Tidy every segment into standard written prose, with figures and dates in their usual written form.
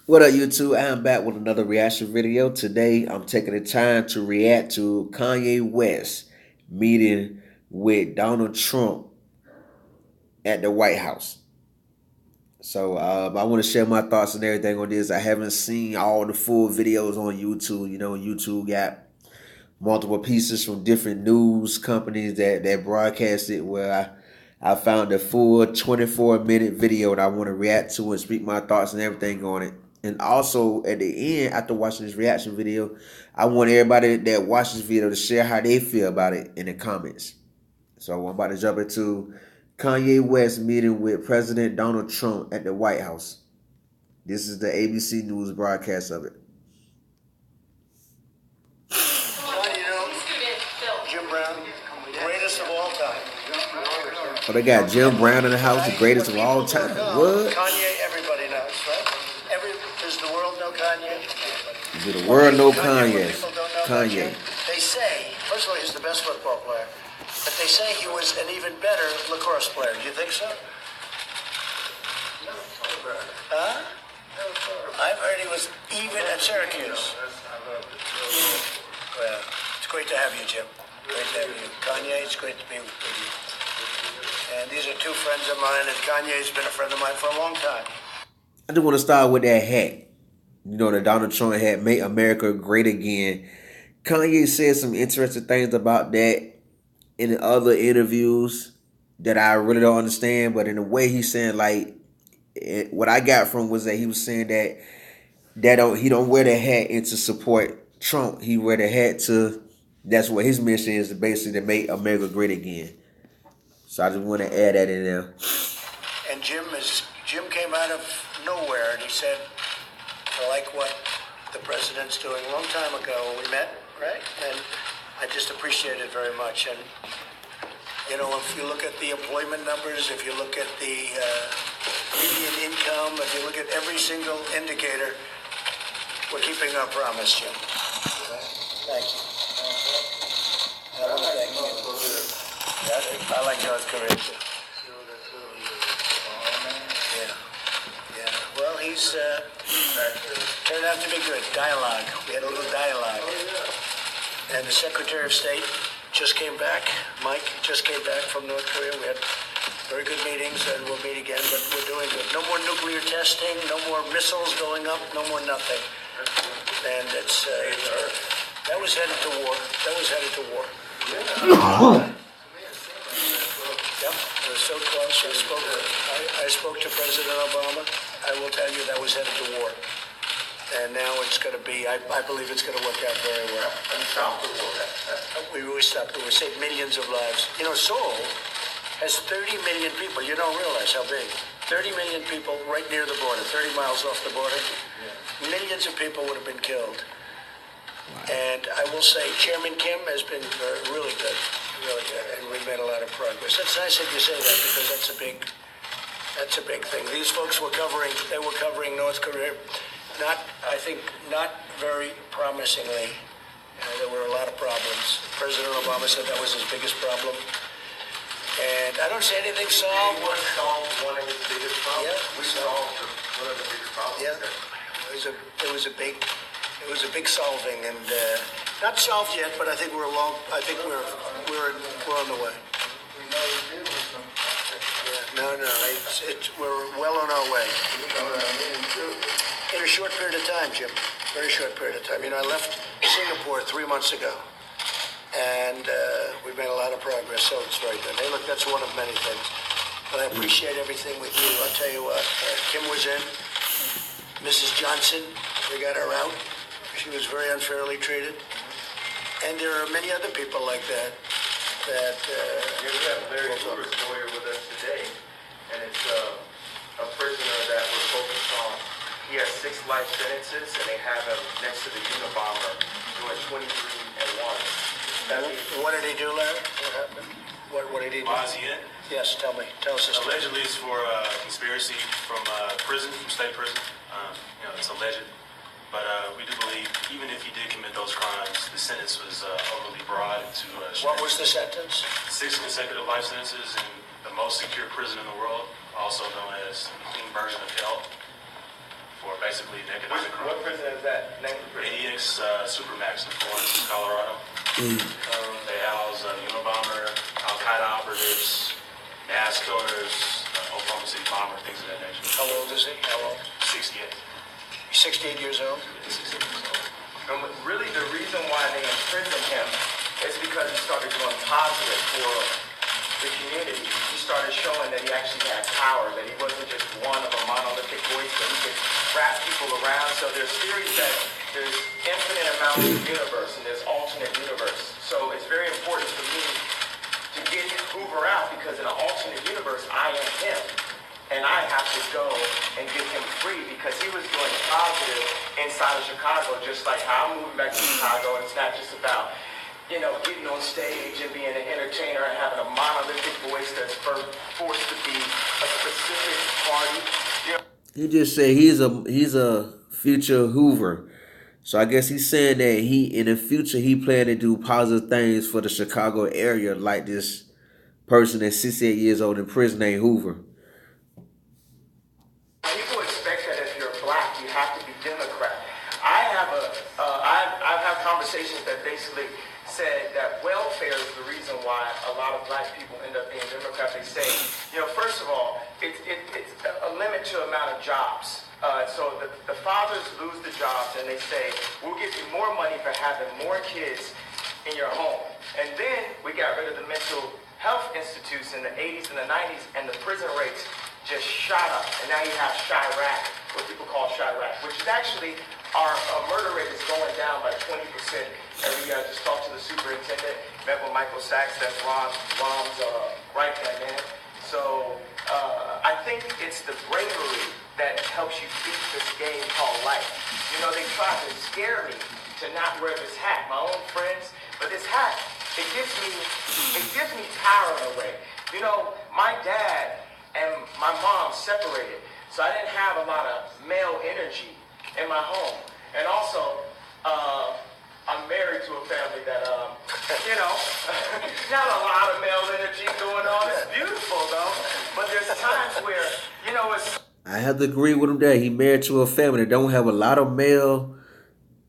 What up, YouTube? I am back with another reaction video. Today, I'm taking the time to react to Kanye West meeting with Donald Trump at the White House. So, I want to share my thoughts and everything on this. I haven't seen all the full videos on YouTube. You know, YouTube got multiple pieces from different news companies that broadcast it. Where I found the full 24-minute video that I want to react to and speak my thoughts and everything on it. And also at the end, after watching this reaction video, I want everybody that watches this video to share how they feel about it in the comments. So I'm about to jump into Kanye West meeting with President Donald Trump at the White House. This is the ABC News broadcast of it. Jim Brown, greatest of all time. Oh, they got Jim Brown in the house, the greatest of all time. What? Kanye, everybody knows, right? Does the world know Kanye? Do the world know Kanye? People don't know Kanye. They say, first of all, he's the best football player. But they say he was an even better lacrosse player. Do you think so? Huh? I've heard he was even at Syracuse. Well, it's great to have you, Jim. Great to have you. Kanye, it's great to be with you. And these are two friends of mine, and Kanye's been a friend of mine for a long time. I just want to start with that hat. You know, the Donald Trump hat, Make America Great Again. Kanye said some interesting things about that in other interviews that I really don't understand. But in the way he's saying, like, what I got from was that he was saying that he don't wear the hat in to support Trump. He wear the hat to, that's what his mission is, basically to make America great again. So I just want to add that in there. And Jim came out of nowhere and he said, I like what the president's doing. A long time ago we met, right? And I just appreciate it very much. And, you know, if you look at the employment numbers, if you look at the median income, if you look at every single indicator, we're keeping our promise, Jim. Thank you. I want to thank you. I like North Korea too. Yeah. Well, he's turned out to be good. Dialogue. We had a little dialogue. And the Secretary of State just came back. Mike just came back from North Korea. We had very good meetings, and we'll meet again, but we're doing good. No more nuclear testing, no more missiles going up, no more nothing. And it's that was headed to war. That was headed to war. Yep, it was so close. I spoke to President Obama. I will tell you that was headed to war. And now it's going to be, I believe it's going to work out very well. And stop the war. We really stopped it. We saved millions of lives. You know, Seoul has 30 million people. You don't realize how big. 30 million people right near the border, 30 miles off the border. Millions of people would have been killed. And I will say Chairman Kim has been really good, and we've made a lot of progress. That's nice that you say that because that's a big thing. These folks were covering North Korea, I think not very promisingly. There were a lot of problems. President Obama said that was his biggest problem. And I don't say anything solved. We solved one of his biggest problems. Yeah, we solved one of the biggest problems. Yeah, it was a big solving, and not solved yet, but I think we're along. I think we're on the way. Yeah, no, we're well on our way. In a short period of time, Jim. Very short period of time. You know, I left Singapore 3 months ago, and we've made a lot of progress, so it's very good. Hey, look, that's one of many things. But I appreciate everything with you. I'll tell you what, Kim was in. Mrs. Johnson, we got her out. She was very unfairly treated. And there are many other people like that. We have Larry Hoover's lawyer with us today, and it's a prisoner that we're focused on. He has 6 life sentences, and they have him next to the Unabomber doing 23 and 1. What did he do, Larry? What happened? What did he do? Why is he in? Yes, tell me. Tell us the story. Allegedly, it's for conspiracy from prison, from state prison. You know, it's alleged. But we do believe, even if he did commit those crimes, the sentence was overly broad to What was the sentence? 6 consecutive life sentences in the most secure prison in the world, also known as the clean version of hell, for basically drastically in economic crime. What prison is that? Name of the prison? ADX Supermax in Florence, Colorado. They house Unabomber, Al Qaeda operatives, mass killers, Oklahoma City bomber, things of that nature. How old is he? How old? 68. He's 68 years old. Yeah, 68 years old. And really the reason why they imprisoned him is because he started doing positive for the community. He started showing that he actually had power, that he wasn't just one of a monolithic voice, but he could wrap people around. So there's theories that there's infinite amounts of universe and there's alternate universe. So it's very important for me to get Hoover out because in an alternate universe, I am him. And I have to go and get him free because he was doing positive inside of Chicago, just like how I'm moving back to Chicago. And it's not just about, getting on stage and being an entertainer and having a monolithic voice that's forced to be a specific party. He just said he's a future Hoover. So I guess he's saying that in the future he plan to do positive things for the Chicago area, like this person that's 68 years old in prison named Hoover. People expect that if you're black, you have to be Democrat. I've had conversations that basically said that welfare is the reason why a lot of black people end up being Democrat. They say, first of all, it's a limit to amount of jobs. So the fathers lose the jobs and they say, we'll give you more money for having more kids in your home. And then we got rid of the mental health institutes in the 80s and the 90s, and the prison rates just shot up. And now you have Chirac, what people call Chirac, which is actually our murder rate is going down by 20% every year. I just talked to the superintendent, met with Michael Sachs, that's Ron's right-hand man. So I think it's the bravery that helps you beat this game called life. They try to scare me to not wear this hat, my own friends, but this hat, it gives me power in a way. My dad and my mom separated, so I didn't have a lot of male energy in my home. And also, I'm married to a family that, not a lot of male energy going on. It's beautiful, though. But there's times where, it's... I have to agree with him there. He married to a family that don't have a lot of male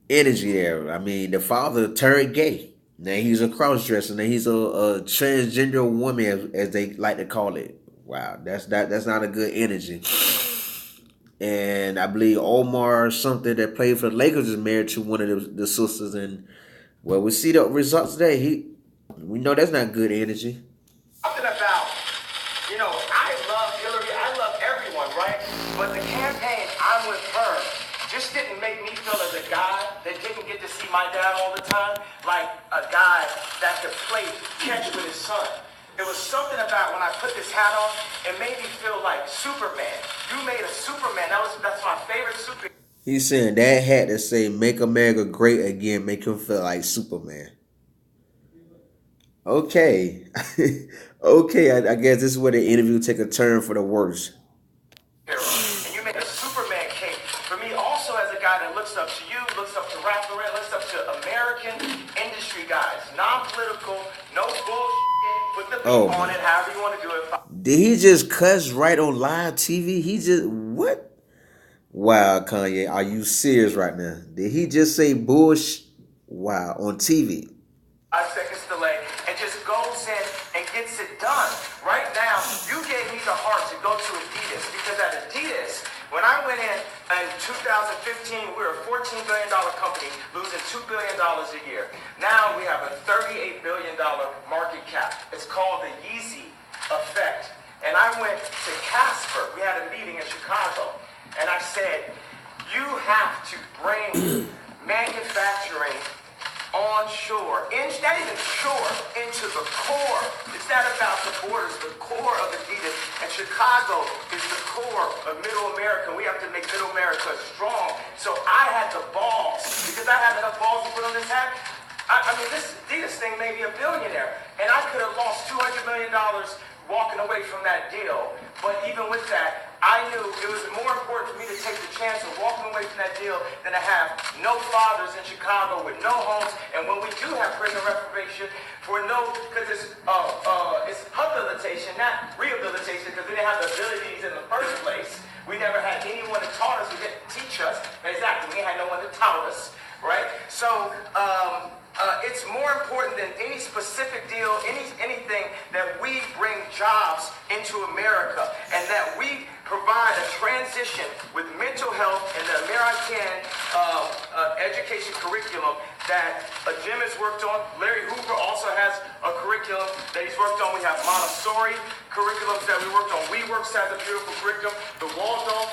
energy there. I mean, the father turned gay. Now he's a cross-dresser. Now he's a transgender woman, as they like to call it. Wow, that's not a good energy. And I believe Omar something that played for the Lakers is married to one of the sisters. And well, we see the results today. We know that's not good energy. Something about, I love Hillary, I love everyone, right? But the campaign, I'm with her, just didn't make me feel as a guy that didn't get to see my dad all the time, like a guy that could play catch with his son. It was something about when I put this hat on, it made me feel like Superman. You made a Superman. That's my favorite Superman. He's saying that hat that say "Make America Great Again" make him feel like Superman. Okay, okay. I guess this is where the interview take a turn for the worse. And you made a Superman cape for me. Also, as a guy that looks up to you, looks up to Ralph Lauren, looks up to American industry guys, non-political, no bullshit. Put the beat on it, however you want to do it. Did he just cuss right on live TV? He just, what? Wow, Kanye, are you serious right now? Did he just say bullshit? Wow, on TV. 5 seconds delay and just goes in and gets it done. Right now, you gave me the heart to go to Adidas because at Adidas, when I went in 2015, we were a $14 billion company losing $2 billion a year. Now we have a $38 billion market cap. It's called the Yeezy effect. And I went to Casper. We had a meeting in Chicago. And I said, you have to bring manufacturing onshore, not even shore, into the core. It's not about the borders, the core of Adidas. And Chicago is the core of Middle America. We have to make Middle America strong. So I had the balls, because I had enough balls to put on this hat. I mean, this Adidas thing made me a billionaire. And I could have lost $200 million walking away from that deal. But even with that, I knew it was more important for me to take the chance of walking away from that deal than to have no fathers in Chicago with no homes. And when we do have prison reparation, because it's habilitation, not rehabilitation, because they didn't have the abilities in the first place. We never had anyone that taught us, who didn't teach us. Exactly, we had no one that taught us, right? So it's more important than any specific deal, anything, that we bring jobs into America and that we provide a transition with mental health and the American education curriculum that Jim has worked on. Larry Hoover also has a curriculum that he's worked on. We have Montessori curriculums that we worked on. WeWorks has a beautiful curriculum. The Waldorf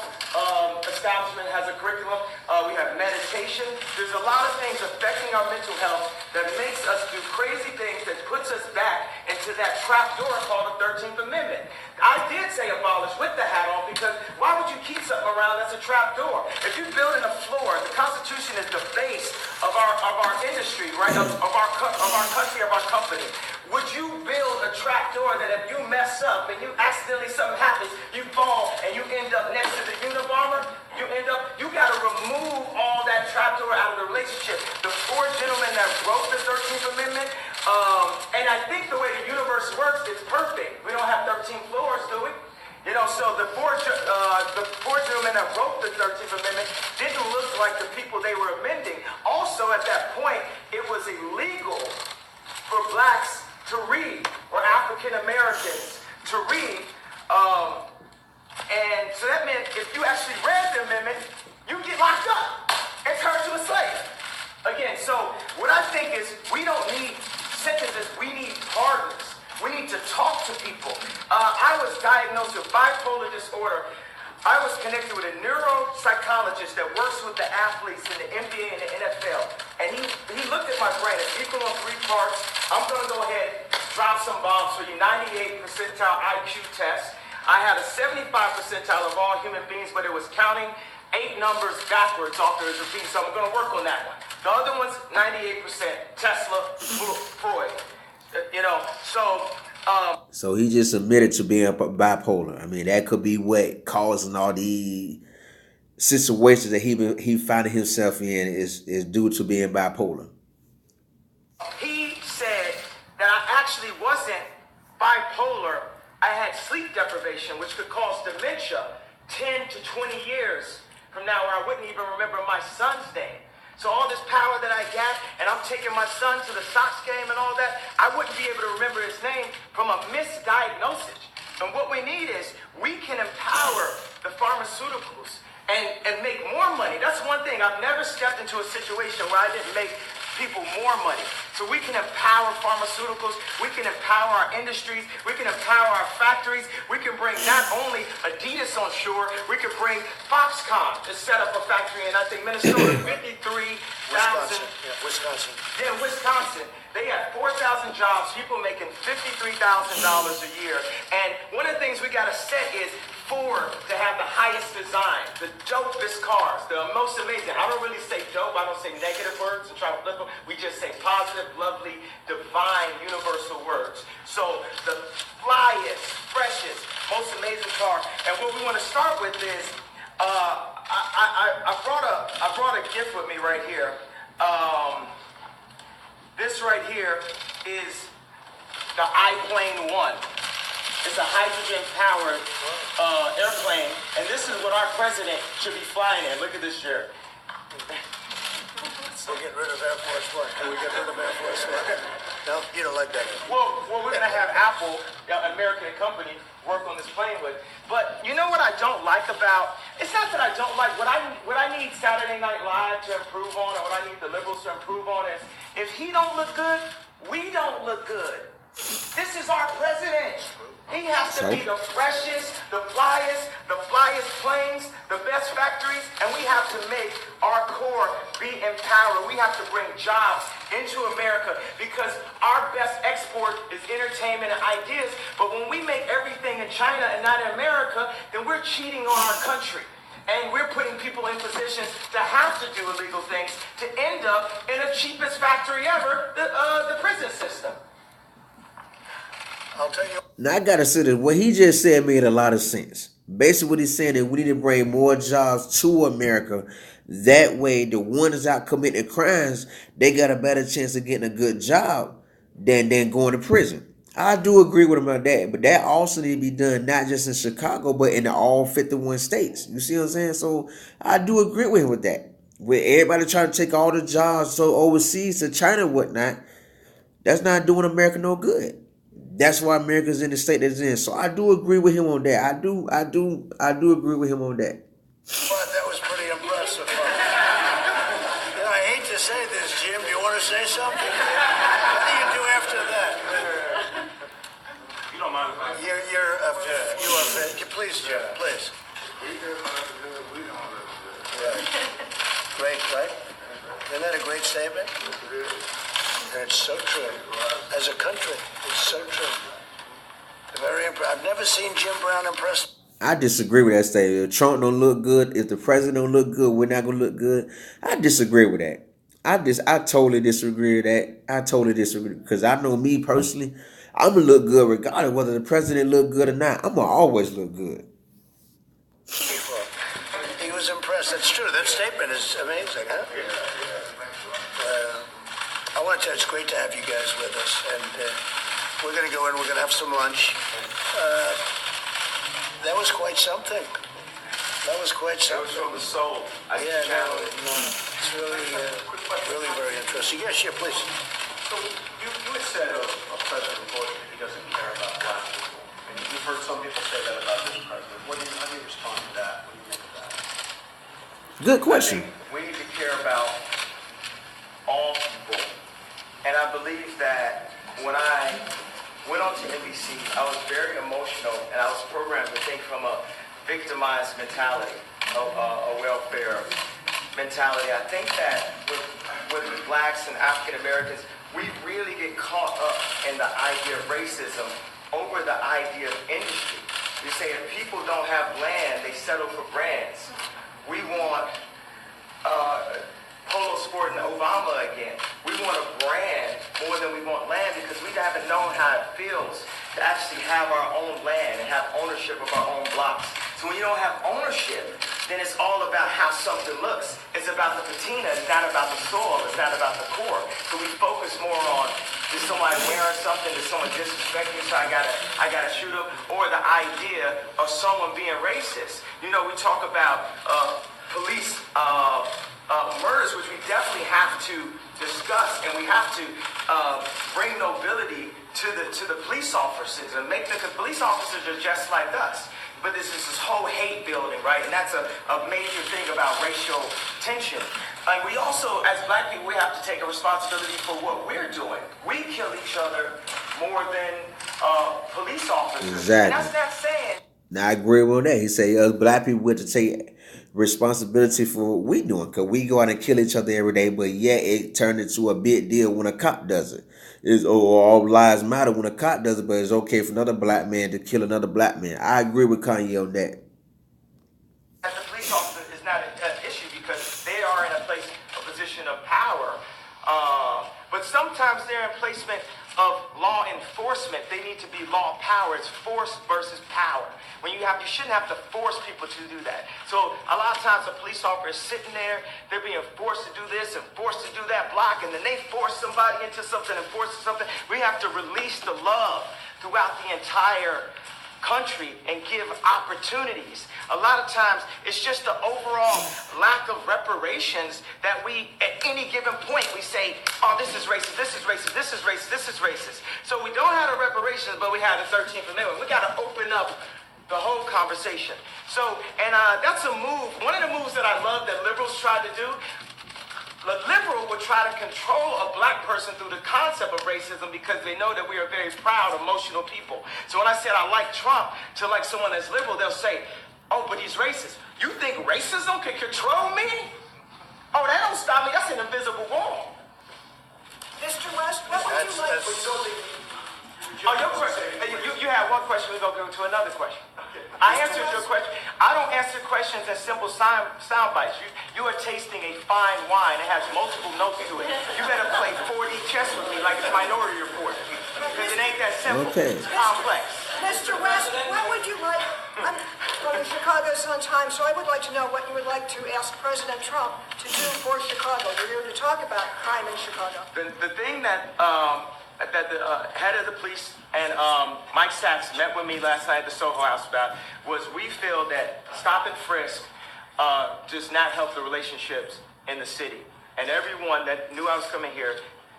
establishment has a curriculum. We have meditation. There's a lot of things affecting our mental health that makes us do crazy things, that puts us back into that trap door called the 13th Amendment. I did say abolish with the hat on, because why would you keep something around that's a trap door? If you're building a floor, the Constitution is the base of our industry, right? Of our country, of our company. Would you build a trap door that if you mess up and you accidentally, something happens, you fall and you end up next to the Unabomber? You got to remove all that trap door out of the relationship. The four gentlemen that wrote the 13th Amendment, and I think the way the universe works, it's perfect. We don't have 13 floors, do we? You know, so the four gentlemen that wrote the 13th Amendment didn't look like the people they were amending. Also, at that point, it was illegal for blacks to read, or African Americans to read. And so that meant if you actually read the amendment, you get locked up and turned to a slave. Again, so what I think is, we don't need sentences, we need pardons. We need to talk to people. I was diagnosed with bipolar disorder. I was connected with a neuropsychologist that works with the athletes in the NBA and the NFL. And he looked at my brain. It's equal on 3 parts. I'm going to go ahead, drop some bombs for you. 98 percentile IQ test. I had a 75 percentile of all human beings, but it was counting 8 numbers backwards after his repeat. So I'm going to work on that one. The other one's 98%. Tesla, Freud. You know, So he just admitted to being bipolar. I mean, that could be what causing all the situations that he finding himself in is due to being bipolar. He said that I actually wasn't bipolar. I had sleep deprivation, which could cause dementia 10 to 20 years from now, where I wouldn't even remember my son's name. So all this power that I got, and I'm taking my son to the Sox game and all that, I wouldn't be able to remember his name from a misdiagnosis. And what we need is, we can empower the pharmaceuticals and make more money. That's one thing. I've never stepped into a situation where I didn't make people more money. So we can empower pharmaceuticals, we can empower our industries, we can empower our factories, we can bring not only Adidas on shore, we can bring Foxconn to set up a factory in, I think, Minnesota, 53,000. Wisconsin. Yeah, Wisconsin. They have 4,000 jobs, people making $53,000 a year. And one of the things we got to set is Ford to have the highest design, the dopest cars, the most amazing. I don't really say dope, I don't say negative words and try to flip them. We just say positive, lovely, divine, universal words. So the flyest, freshest, most amazing car. And what we want to start with is, I brought a gift with me right here. This right here is the iPlane 1. It's a hydrogen-powered airplane, and this is what our president should be flying in. Look at this chair. So get rid of Air Force One. Can we get rid of Air Force One? No, you don't like that. Well, we're gonna have Apple, an American company, work on this plane with. But you know what I don't like about? It's not that I don't like. What I need Saturday Night Live to improve on, or what I need the liberals to improve on is, if he don't look good, we don't look good. This is our president. He has to be the freshest, the flyest planes, the best factories, and we have to make our core be empowered. We have to bring jobs into America, because our best export is entertainment and ideas. But when we make everything in China and not in America, then we're cheating on our country. And we're putting people in positions to have to do illegal things to end up in the cheapest factory ever, the prison system. I'll tell you. Now I gotta say that what he just said made a lot of sense. Basically, what he's saying is we need to bring more jobs to America. That way, the ones out committing crimes, they got a better chance of getting a good job than going to prison. I do agree with him on that, but that also need to be done not just in Chicago, but in all 51 states. You see what I'm saying? So I do agree with him with that. With everybody trying to take all the jobs so overseas to China and whatnot, that's not doing America no good. That's why America's in the state that it's in. So I do agree with him on that. I do agree with him on that. But that was pretty impressive. I hate to say this, Jim. Do you want to say something? What do you do after that? You don't mind if I... Please, Jim, please. Right. Great, right? Isn't that a great statement? And it's so true. As a country, it's so true. Very impressive. I've never seen Jim Brown impressed. I disagree with that statement. If Trump don't look good, if the president don't look good, we're not gonna look good. I disagree with that. I totally disagree with that. I totally disagree because I know me personally, I'm gonna look good regardless whether the president look good or not. I'm gonna always look good. People. He was impressed. That's true. That statement is amazing, huh? I want to tell you, it's great to have you guys with us, and we're going to go in. We're going to have some lunch. That was quite something. That was quite That was something. from the soul. I Yeah, can channel it. it's really very interesting. Yes, yeah, please. So you had said a president Bush, he doesn't care about black people. And you've heard some people say that about this president. How do you respond to that? What do you make of that? Good I question. think we need to care about all people. And I believe that when I went on to NBC, I was very emotional, and I was programmed to think from a victimized mentality, a welfare mentality. I think that with blacks and African Americans, we really get caught up in the idea of racism over the idea of industry. We say if people don't have land, they settle for brands. We want Polo Sport and Obama again. We want a brand more than we want land because we haven't known how it feels to actually have our own land and have ownership of our own blocks. So when you don't have ownership, then it's all about how something looks. It's about the patina. It's not about the soil. It's not about the core. So we focus more on, is somebody wearing something? Is someone disrespecting me? So I gotta shoot them? Or the idea of someone being racist. You know, we talk about police murders, which we definitely have to discuss, and we have to bring nobility to the police officers and make them, because police officers are just like us. But this is this whole hate building, right? And that's a major thing about racial tension. And we also, as black people, we have to take a responsibility for what we're doing. We kill each other more than police officers. Exactly. And that's not saying. Now I agree with that. He said us black people have to take responsibility for what we doing, because we go out and kill each other every day, but yet it turned into a big deal when a cop does it. It's all lives matter when a cop does it, but it's okay for another black man to kill another black man. I agree with Kanye on that. As a police officer is not an issue because they are in a position of power. But sometimes they're in placement of law enforcement. They need to be law power. It's force versus power. When you shouldn't have to force people to do that. So a lot of times a police officer is sitting there, they're being forced to do this and forced to do that block, and then they force somebody into something and force something. We have to release the love throughout the entire country and give opportunities. A lot of times it's just the overall lack of reparations that we, at any given point, we say, oh, this is racist, this is racist, this is racist, this is racist. So we don't have the reparations, but we have the 13th Amendment. We got to open up the whole conversation. So, and that's a move. One of the moves that I love that liberals tried to do, the liberal would try to control a black person through the concept of racism because they know that we are very proud, emotional people. So when I said I like Trump to like someone that's liberal, they'll say, oh, but he's racist. You think racism can control me? Oh, that don't stop me. That's an invisible wall. Mr. West, what would you like? Oh, your question. You had one question. We're going to go to another question. I answered your question. I don't answer questions in simple sound bites. You are tasting a fine wine. It has multiple notes to it. You better play 4D chess with me like it's Minority Report. Because it ain't that simple. Okay. It's complex. Mr. West, what would you like? I'm from Chicago Sun-Times, so I would like to know what you would like to ask President Trump to do for Chicago. We're here to talk about crime in Chicago. The thing that that the head of the police and Mike Sachs met with me last night at the Soho House about was we feel that stop and frisk does not help the relationships in the city. And everyone that knew I was coming here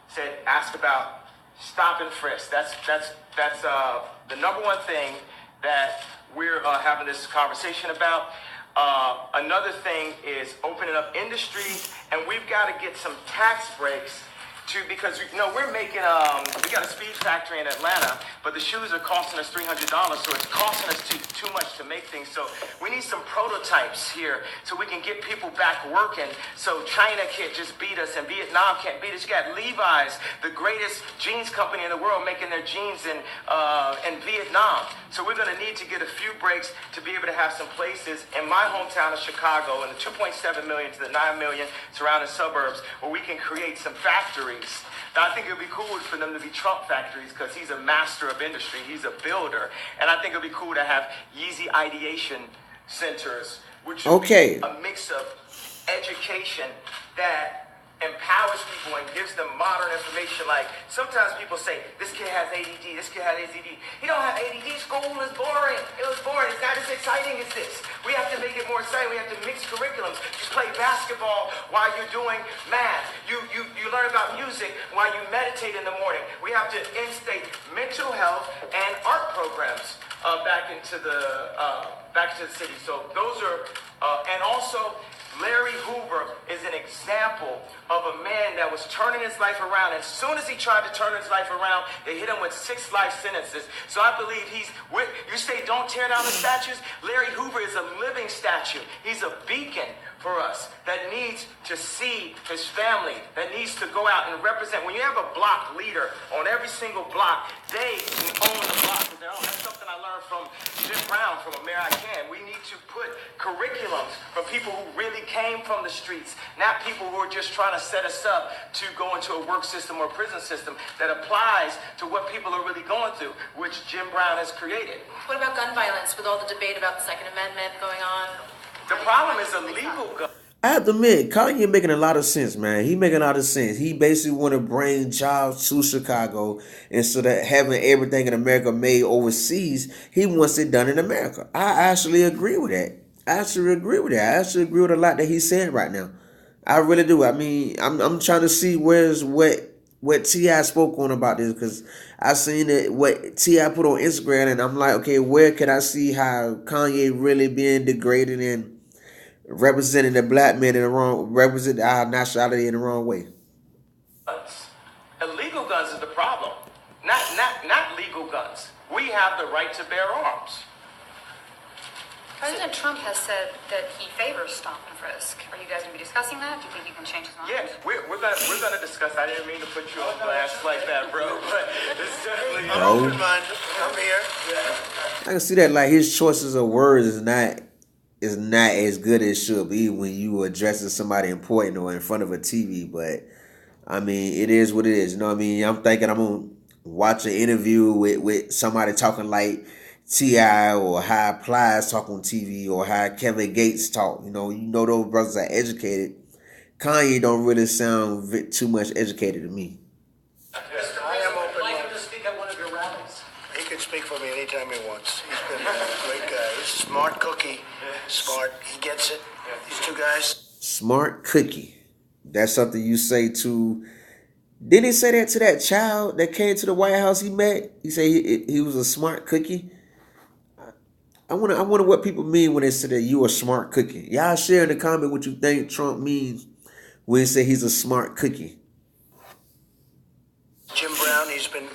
said, ask about stop and frisk. That's the number one thing that we're having this conversation about. Another thing is opening up industries, and we've got to get some tax breaks because we're making we got a speed factory in Atlanta, but the shoes are costing us $300, so it's costing us too much to make things. So we need some prototypes here so we can get people back working. So China can't just beat us, and Vietnam can't beat us. You got Levi's, the greatest jeans company in the world, making their jeans in Vietnam. So we're going to need to get a few breaks to be able to have some places in my hometown of Chicago, in the 2.7 million to the 9 million surrounding suburbs, where we can create some factories. Now, I think it would be cool for them to be Trump factories because he's a master of industry. He's a builder. And I think it would be cool to have Yeezy ideation centers, which would be a mix of education that empowers people and gives them modern information. Like sometimes people say, this kid has ADD, this kid has ADD. He don't have ADD, school is boring. It was boring, it's not as exciting as this. We have to make it more exciting, we have to mix curriculums. You play basketball while you're doing math. You learn about music while you meditate in the morning. We have to instate mental health and art programs back into the city. So those are, and also Larry Hoover is an example of a man that was turning his life around. As soon as he tried to turn his life around, they hit him with 6 life sentences. So I believe you say don't tear down the statues. Larry Hoover is a living statue. He's a beacon for us that needs to see his family, that needs to go out and represent. When you have a block leader on every single block, they own the block. That's something I learned from Jim Brown, from Mayor I Can. We need to put curriculums for people who really came from the streets, not people who are just trying to set us up to go into a work system or prison system that applies to what people are really going through, which Jim Brown has created. What about gun violence with all the debate about the Second Amendment going on? The problem is illegal gun. I have to admit, Kanye making a lot of sense, man. He making a lot of sense. He basically want to bring jobs to Chicago instead of having everything in America made overseas. He wants it done in America. I actually agree with that. I actually agree with a lot that he's saying right now. I really do. I mean, I'm trying to see what T.I. spoke on about this, because I seen it what T.I. put on Instagram, and I'm like, okay, where can I see how Kanye really being degraded and representing the black man in the wrong, representing our nationality in the wrong way? Illegal guns is the problem, not legal guns. We have the right to bear arms. President Trump has said that he favors stop and frisk. Are you guys going to be discussing that? Do you think you can change his mind? Yeah, we're gonna discuss. I didn't mean to put you on blast like that, bro. But it's definitely Bro. I'm here. I can see that, like, his choices of words is not as good as it should be when you addressing somebody important or in front of a TV. But I mean, it is what it is. You know what I mean? I'm thinking I'm gonna watch an interview with somebody talking like T.I. or how Plies talk on TV or how Kevin Gates talk. You know those brothers are educated. Kanye don't really sound too much educated to me. I am open. I'd like him to speak at one of your rallies. He can speak for me anytime he wants. He's been a great guy. He's a smart cookie. Smart. He gets it. These two guys. Smart cookie. That's something you say to... Didn't he say that to that child that came to the White House he met? He said he was a smart cookie. I wonder what people mean when they say that you a smart cookie. Y'all share in the comment what you think Trump means when he say he's a smart cookie. Jim Brown, he's been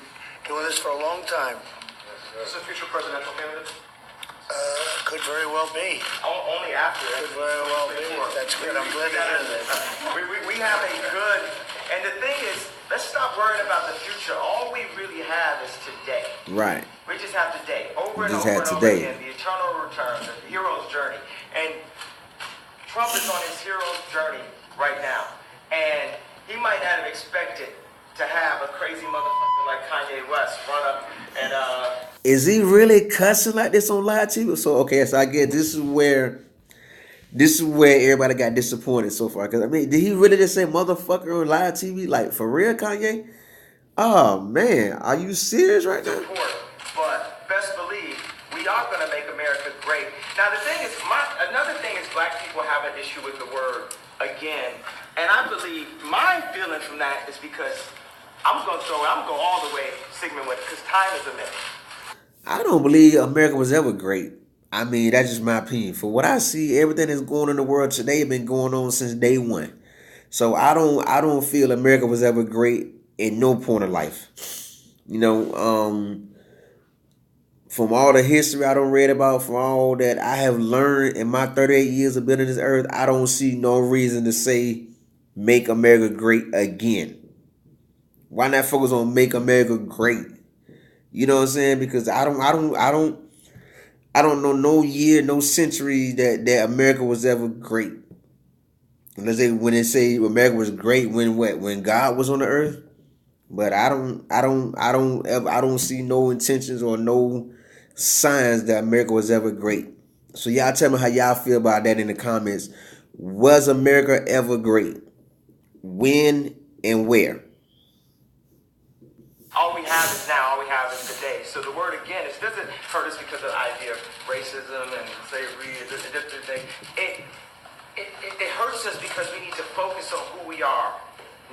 doing this for a long time. Is a future presidential candidate? Could very well be. Only after it. Could very well be. That's good. I'm glad to hear that. We have a good, and the thing is, let's stop worrying about the future. All we really have is today. Right. We just have today, over and just over had and over today. again, the eternal return, the hero's journey. And Trump is on his hero's journey right now. And he might not have expected to have a crazy motherfucker like Kanye West run up and Is he really cussing like this on live TV? So okay, so I guess this is where everybody got disappointed so far. Cause I mean, did he really just say motherfucker on live TV? Like, for real, Kanye? Oh man, are you serious right now? Support, but best believe we are going to make America great. Now the thing is, another thing is black people have an issue with the word again, and I believe my feeling from that is because I'm going to go all the way Sigmund with it because time is a minute. I don't believe America was ever great. I mean, that's just my opinion. For what I see, everything that's going on in the world today been going on since day one. So I don't feel America was ever great at no point of life. You know, from all the history I don't read about, from all that I have learned in my 38 years of being on this earth, I don't see no reason to say make America great again. Why not focus on make America great? You know what I'm saying? Because I don't know no year, no century that America was ever great. Let's say when they say America was great when God was on the earth. But I don't see no intentions or no signs that America was ever great. So y'all tell me how y'all feel about that in the comments. Was America ever great? When and where? All we have is now, all we have is today. So the word again, it doesn't hurt us because of the idea of racism and slavery and this different thing. It hurts us because we need to focus on who we are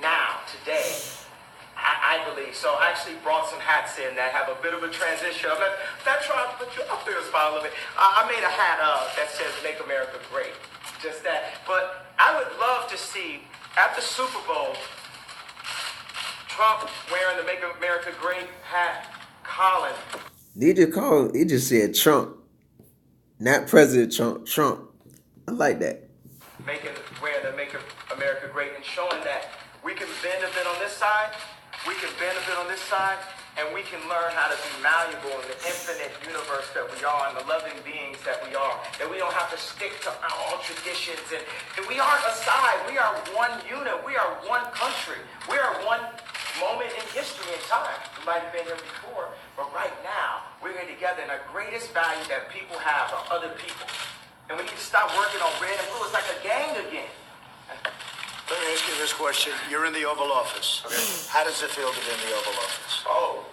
now, today. I believe. So I actually brought some hats in that have a bit of a transition. I'm not trying to put you up there a spot a little bit. I made a hat that says Make America Great. Just that. But I would love to see, at the Super Bowl, Trump wearing the Make America Great hat, Colin. He just said Trump. Not President Trump. Trump. I like that. Wearing the Make America Great and showing that we can bend a bit on this side, we can bend a bit on this side, and we can learn how to be malleable in the infinite universe that we are and the loving beings that we are. That we don't have to stick to our traditions. And we aren't a side. We are one unit. We are one country. We are one moment in history and time. We might have been here before, but right now, we're here together, and the greatest value that people have are other people. And we need to stop working on red and blue. It's like a gang again. Let me ask you this question. You're in the Oval Office. Okay. How does it feel to be in the Oval Office? Oh,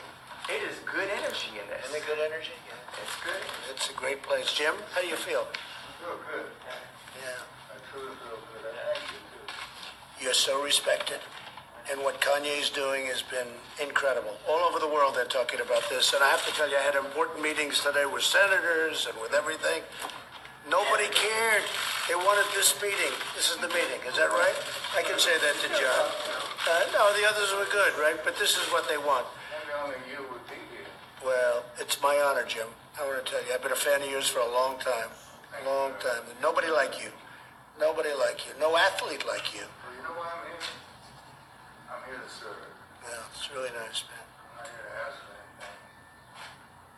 it is good energy in this. Isn't it good energy? Yeah, it's good. It's a great place. Jim, how do you feel? I feel good. Yeah. I truly feel good. I thank you too. You're so respected. And what Kanye's doing has been incredible. All over the world they're talking about this. And I have to tell you, I had important meetings today with senators and with everything. Nobody cared. They wanted this meeting. This is the meeting. Is that right? I can say that to John. No, the others were good, right? But this is what they want. Maybe only you would be here. Well, it's my honor, Jim. I want to tell you, I've been a fan of yours for a long time. A long time. Nobody like you. Nobody like you. No athlete like you. Well, you know why I'm here? I'm here to serve. Yeah, it's really nice, man. I'm not here to ask for anything.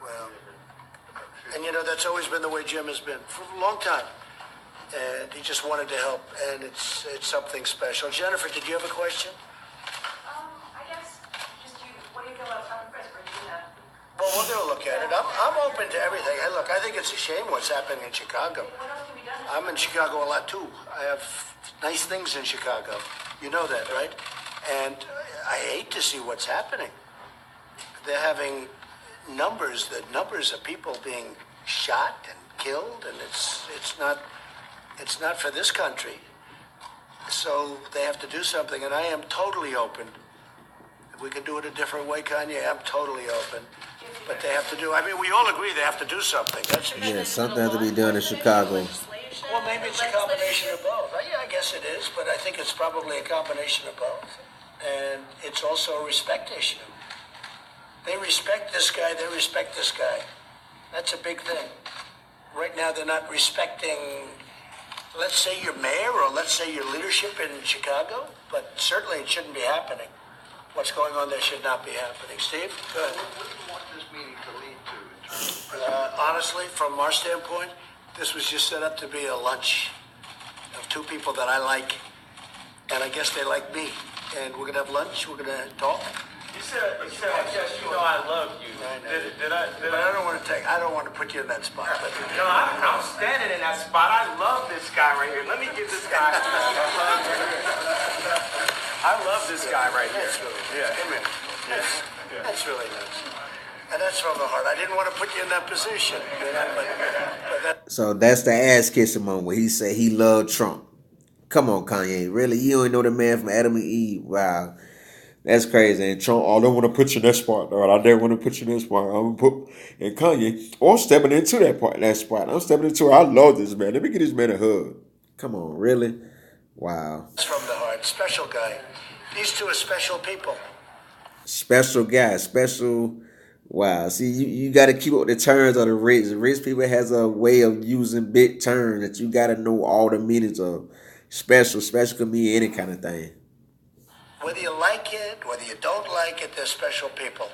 Well, and you know, that's always been the way Jim has been for a long time. And he just wanted to help, and it's something special. Jennifer, did you have a question? I guess what do you feel about Tom and Chris for doing that? Well, we're going to look at it. I'm open to everything. Hey, look, I think it's a shame what's happening in Chicago. What else can be done? I'm in Chicago a lot too. I have nice things in Chicago. You know that, right? And I hate to see what's happening. They're having numbers of people being shot and killed, and it's not for this country. So they have to do something, and I am totally open. If we can do it a different way, Kanye, I'm totally open. But they have to do. I mean, we all agree they have to do something. That's Yeah, something has to be done in Chicago. Well, maybe it's a combination of both. Yeah, I guess it is, but I think it's probably a combination of both. And it's also a respect issue. They respect this guy, they respect this guy. That's a big thing. Right now, they're not respecting, let's say, your mayor or let's say your leadership in Chicago, but certainly it shouldn't be happening. What's going on there should not be happening. Steve, go ahead. What do you want this meeting to lead to in terms of Honestly, from our standpoint, this was just set up to be a lunch of two people that I like, and I guess they like me. And we're gonna have lunch. We're gonna talk. You said, I guess you know I love you. Did I? But I don't want to put you in that spot. But No, I'm standing in that spot. I love this guy right here. Let me give this guy. I love this guy right here. Yeah. come here. That's really nice. And that's from the heart. I didn't want to put you in that position, but that, So that's the ass kissing moment where he said he loved Trump. Come on, Kanye. Really? You don't know the man from Adam and Eve? Wow. That's crazy. And Trump, oh, I don't want to put you in that spot. Or I didn't want to put you in that spot. I'm gonna put and Kanye, oh, I'm stepping into that spot. I'm stepping into it. I love this man. Let me get this man a hug. Come on, really? Wow. that's from the heart. Special guy. These two are special people. Special guy, special. Wow. See, you got to keep up the terms of the rich. The rich people has a way of using big terms that you got to know all the meanings of. Special. Special can mean any kind of thing. Whether you like it, whether you don't like it, they're special people.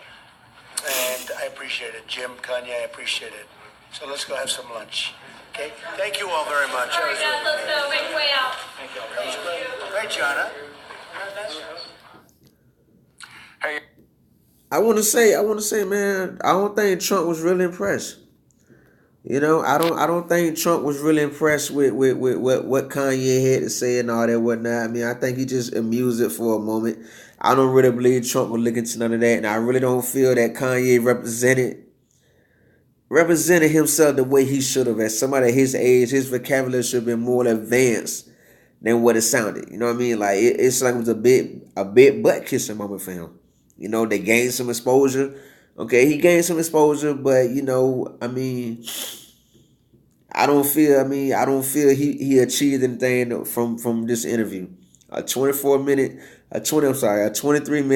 And I appreciate it. Jim, Kanye, I appreciate it. So let's go have some lunch. Okay? Thank you all very much. All right, guys, let's go. Make your way out. That was great. Great, John, huh? I want to say, man, I don't think Trump was really impressed. You know, I don't think Trump was really impressed with what Kanye had to say and all that whatnot. I mean, I think he just amused it for a moment. I don't really believe Trump would look into none of that, and I really don't feel that Kanye represented himself the way he should have. As somebody his age, his vocabulary should have been more advanced than what it sounded. You know what I mean? Like it's like it was a bit butt kissing moment for him. You know, they gained some exposure. Okay, he gained some exposure, but you know, I mean, I don't feel he achieved anything from this interview. A 23-minute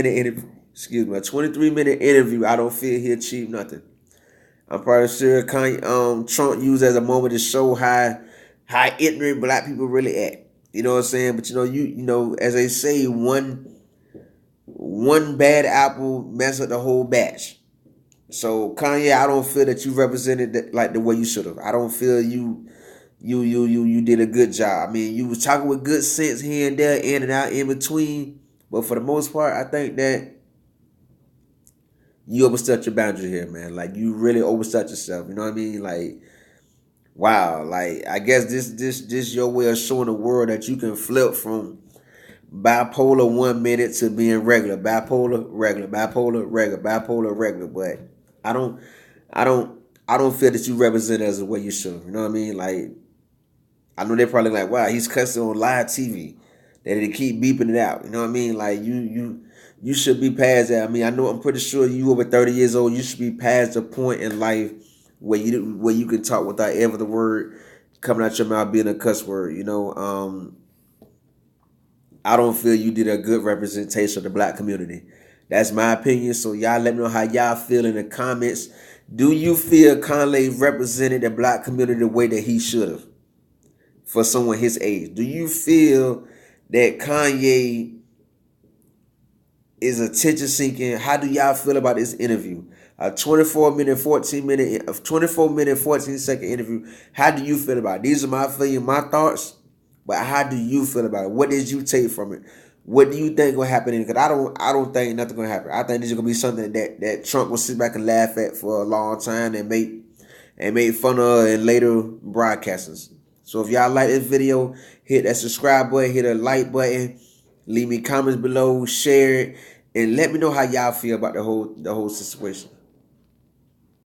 interview. Excuse me, a 23-minute interview. I don't feel he achieved nothing. I'm probably sure Trump used as a moment to show how ignorant black people really act. You know what I'm saying? But you know, as they say, one bad apple mess up the whole batch. So Kanye, I don't feel that you represented that like the way you should have. I don't feel you did a good job. I mean, you was talking with good sense here and there, in and out, in between. But for the most part, I think that you overstepped your boundary here, man. Like you really overstepped yourself. You know what I mean? Like, wow. Like I guess this your way of showing the world that you can flip from bipolar 1 minute to being regular, bipolar, regular, bipolar, regular, bipolar, regular. But I don't, I don't, I don't feel that you represent it as the way you should. You know what I mean? Like I know they're probably like, wow, he's cussing on live TV. That they keep beeping it out. You know what I mean? Like you should be past that. I mean, I'm pretty sure you over 30 years old. You should be past the point in life where you can talk without ever the word coming out your mouth being a cuss word. You know, I don't feel you did a good representation of the black community. That's my opinion. So y'all let me know how y'all feel in the comments. Do you feel Kanye represented the black community the way that he should have for someone his age? Do you feel that Kanye is attention seeking? How do y'all feel about this interview? A 24-minute, 14-second interview. How do you feel about it? These are my feelings, my thoughts. But how do you feel about it? What did you take from it? What do you think will happen? Because I don't think nothing gonna happen. I think this is gonna be something that Trump will sit back and laugh at for a long time and make fun of in later broadcastings. So if y'all like this video, hit that subscribe button, hit a like button, leave me comments below, share it, and let me know how y'all feel about the whole situation.